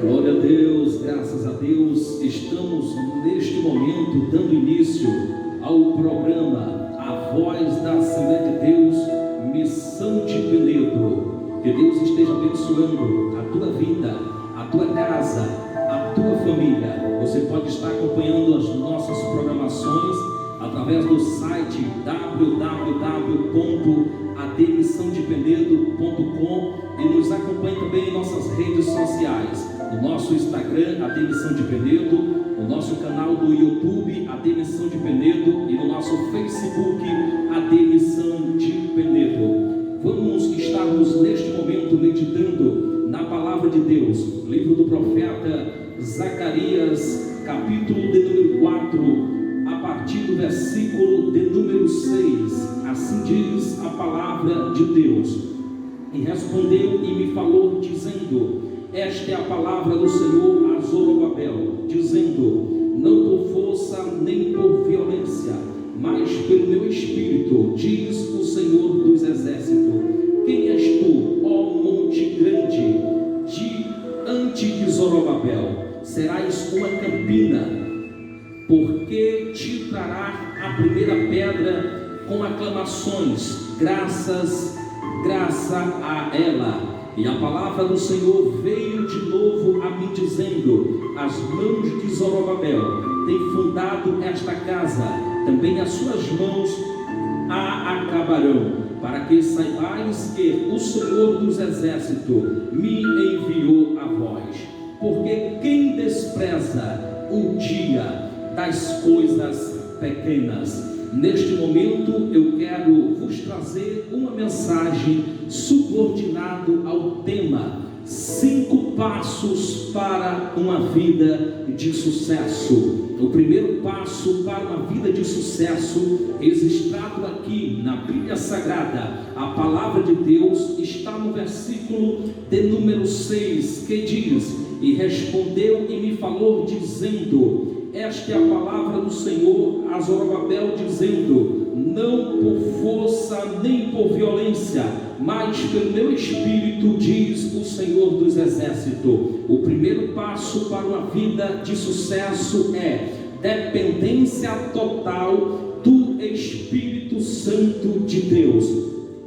Glória a Deus, graças a Deus, estamos neste momento dando início ao programa A Voz da Assembleia de Deus, Missão de Penedo. Que Deus esteja abençoando a tua vida, a tua casa, a tua família. Você pode estar acompanhando as nossas programações através do site www.admissãodepenedo.com e nos acompanhe também em nossas redes sociais, no nosso Instagram, AD Missão de Penedo, no nosso canal do YouTube, AD Missão de Penedo, e no nosso Facebook, AD Missão de Penedo. Vamos estarmos neste momento meditando na palavra de Deus, livro do profeta Zacarias, capítulo de número 4, a partir do versículo de número 6. Assim diz a palavra de Deus: e respondeu e me falou, dizendo: esta é a palavra do Senhor a Zorobabel, dizendo: não por força nem por violência, mas pelo meu espírito, diz o Senhor dos exércitos. Quem és tu, ó monte grande, diante de Zorobabel? Serás uma campina, porque te trará a primeira pedra com aclamações, graça a ela. E a palavra do Senhor veio de novo a mim, dizendo: as mãos de Zorobabel têm fundado esta casa, também as suas mãos a acabarão, para que saibais que o Senhor dos exércitos me enviou a vós. Porque quem despreza o dia das coisas pequenas? Neste momento eu quero vos trazer uma mensagem subordinada ao tema 5 passos para uma vida de sucesso. O primeiro passo para uma vida de sucesso, registrado aqui na Bíblia Sagrada, a palavra de Deus, está no versículo de número 6, que diz: e respondeu e me falou, dizendo: esta é a palavra do Senhor a Zorobabel, dizendo: não por força nem por violência, mas pelo meu espírito, diz o Senhor dos exércitos. O primeiro passo para uma vida de sucesso é dependência total do Espírito Santo de Deus.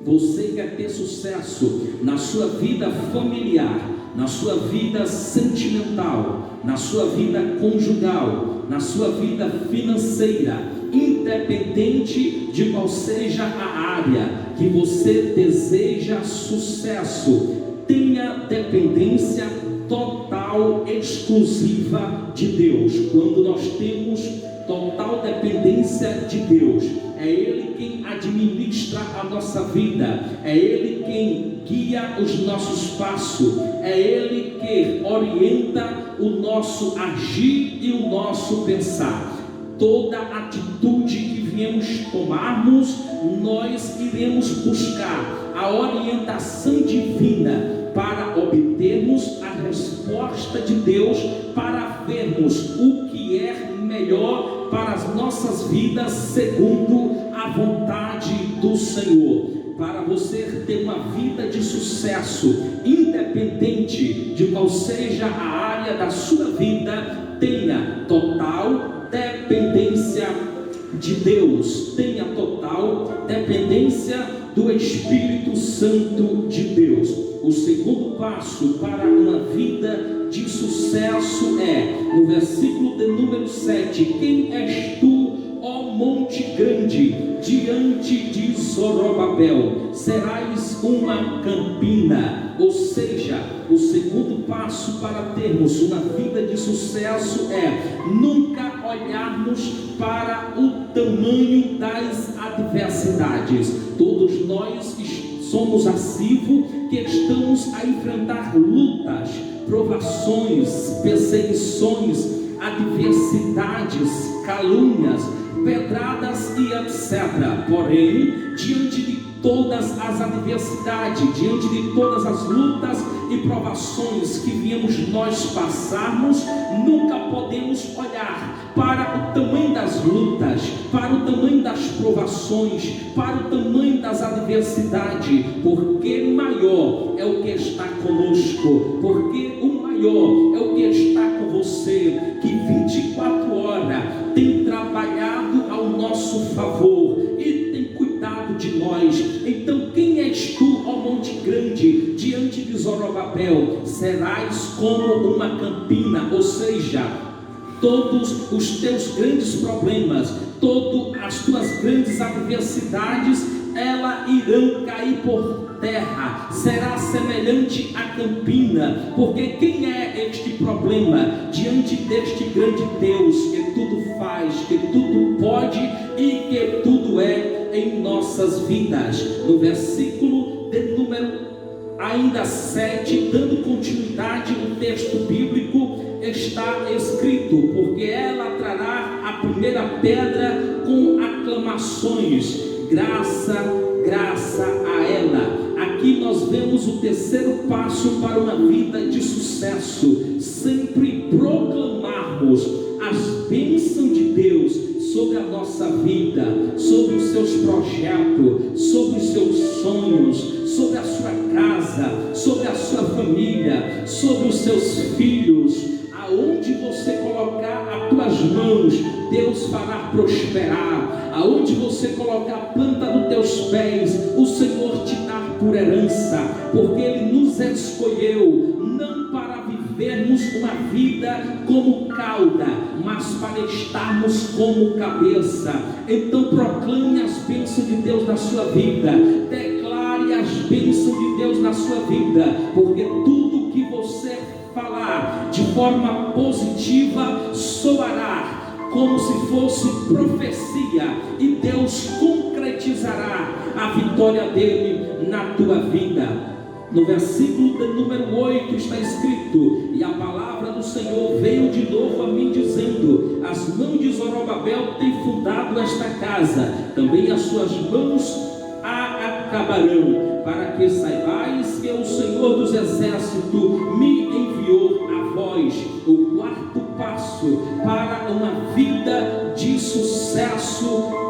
Você quer ter sucesso na sua vida familiar, na sua vida sentimental, na sua vida conjugal, na sua vida financeira, independente de qual seja a área que você deseja sucesso, tenha dependência total, exclusiva de Deus. Quando nós temos total dependência de Deus, é Ele quem administra a nossa vida, é Ele quem guia os nossos passos, é Ele que orienta o nosso agir e o nosso pensar. Toda atitude que viemos tomarmos, nós iremos buscar a orientação divina para obtermos a resposta de Deus, para vermos o que é melhor para as nossas vidas segundo a vontade do Senhor. Para você ter uma vida de sucesso, independente de qual seja a área da sua vida, tenha total dependência de Deus, tenha total dependência do Espírito Santo de Deus. O segundo passo para uma vida de sucesso é, no versículo de número 7, quem és tu, ó monte grande, diante de Zorobabel? Serás uma campina. Ou seja, o segundo passo para termos uma vida de sucesso é nunca olharmos para o tamanho das adversidades. Todos nós somos assíduos que estamos a enfrentar lutas, provações, perseguições, adversidades, calúnias, pedradas e etc. Porém, diante de todas as adversidades, diante de todas as lutas e provações que viemos nós passarmos, nunca podemos olhar para o tamanho das lutas, para o tamanho das provações, para o tamanho das adversidades, porque maior é o que está conosco, porque o maior maior é o que está com você, que 24 horas tem trabalhado ao nosso favor e tem cuidado de nós. Então quem és tu, ó monte grande, diante de Zorobabel? Serás como uma campina, ou seja, todos os teus grandes problemas, todas as tuas grandes adversidades, elas irão cair por terra. Será semelhante à campina, porque quem é este problema diante deste grande Deus que tudo faz, que tudo pode e que tudo é em nossas vidas? No versículo de número ainda 7, dando continuidade no texto bíblico, está escrito: porque ela trará a primeira pedra com aclamações, graça, graça a ela. Aqui nós vemos o terceiro passo para uma vida de sucesso: sempre proclamarmos as bênçãos de Deus sobre a nossa vida, sobre os seus projetos, sobre os seus sonhos, sobre a sua casa, sobre a sua família, sobre os seus filhos. Aonde você colocar as tuas mãos, Deus fará prosperar. Aonde você colocar a planta dos teus pés, o Senhor te dá por herança, porque Ele nos escolheu não para vivermos uma vida como cauda, mas para estarmos como cabeça. Então proclame as bênçãos de Deus na sua vida, declare as bênçãos de Deus na sua vida, porque tudo que você falar de forma positiva soará como se fosse profecia, e Deus concretizará a vitória dele na tua vida. No versículo de número 8 está escrito: e a palavra do Senhor veio de novo a mim dizendo: as mãos de Zorobabel têm fundado esta casa, também as suas mãos a acabarão, para que saibais que o Senhor dos exércitos me enviou a vós. O quarto passo para uma vida de sucesso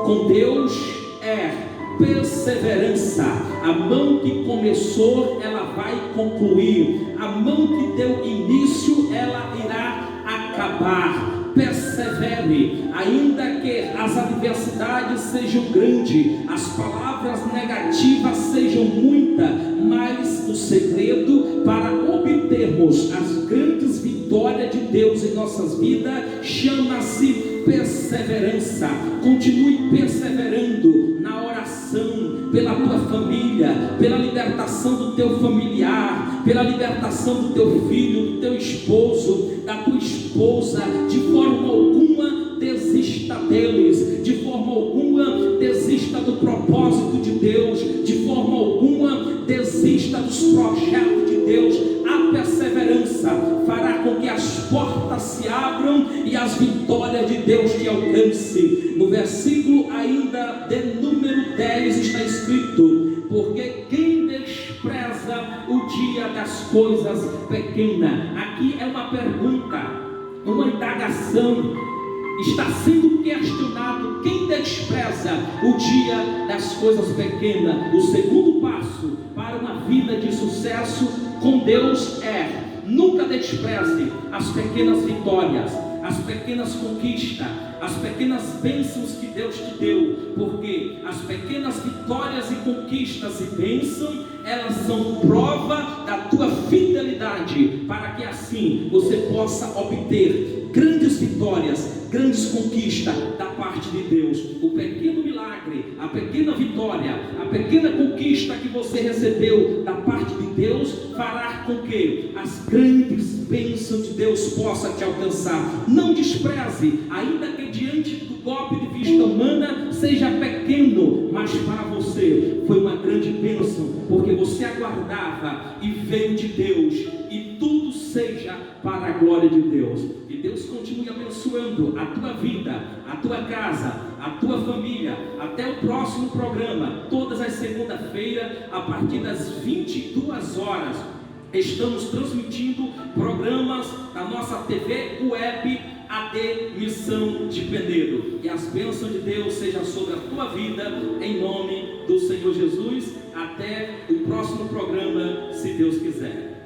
com Deus é perseverança. A mão que começou, ela vai concluir. A mão que deu início, ela irá acabar. Persevere, ainda que as adversidades sejam grandes, as palavras negativas sejam muitas, mas o segredo para obtermos as grandes vitórias de Deus em nossas vidas chama-se perseverança. Continue perseverando na oração pela tua família, pela libertação do teu familiar, pela libertação do teu filho, do teu esposo, da tua esposa. De forma alguma desista deles, de forma alguma desista do propósito de Deus, de forma alguma desista dos projetos de Deus. A perseverança fará com que as portas se abram e as vitórias de Deus te alcancem. No versículo ainda de número 10 está escrito: porque quem despreza o dia das coisas pequenas. Aqui é uma pergunta, uma indagação. Está sendo questionado quem despreza o dia das coisas pequenas. O segundo passo para uma vida de sucesso com Deus é: nunca despreze as pequenas vitórias, as pequenas conquistas, as pequenas bênçãos que Deus te deu, porque as pequenas vitórias e conquistas e bênçãos, elas são prova da tua fidelidade, para que assim você possa obter grandes vitórias, grandes conquistas da parte de Deus. O pequeno milagre, a pequena vitória, a pequena conquista que você recebeu da parte de Deus fará com que as grandes bênçãos de Deus possam te alcançar. Não despreze, ainda que diante do golpe de vista humana seja pequeno, mas para você foi uma grande bênção, porque você aguardava e veio de Deus, e tudo seja para a glória de Deus. E Deus continue abençoando a tua vida, a tua casa, a tua família. Até o próximo programa, todas as segundas-feiras, a partir das 22 horas, estamos transmitindo programas da nossa TV Web AD Missão de Penedo. E as bênçãos de Deus sejam sobre a tua vida, em nome do Senhor Jesus. Até o próximo programa, se Deus quiser.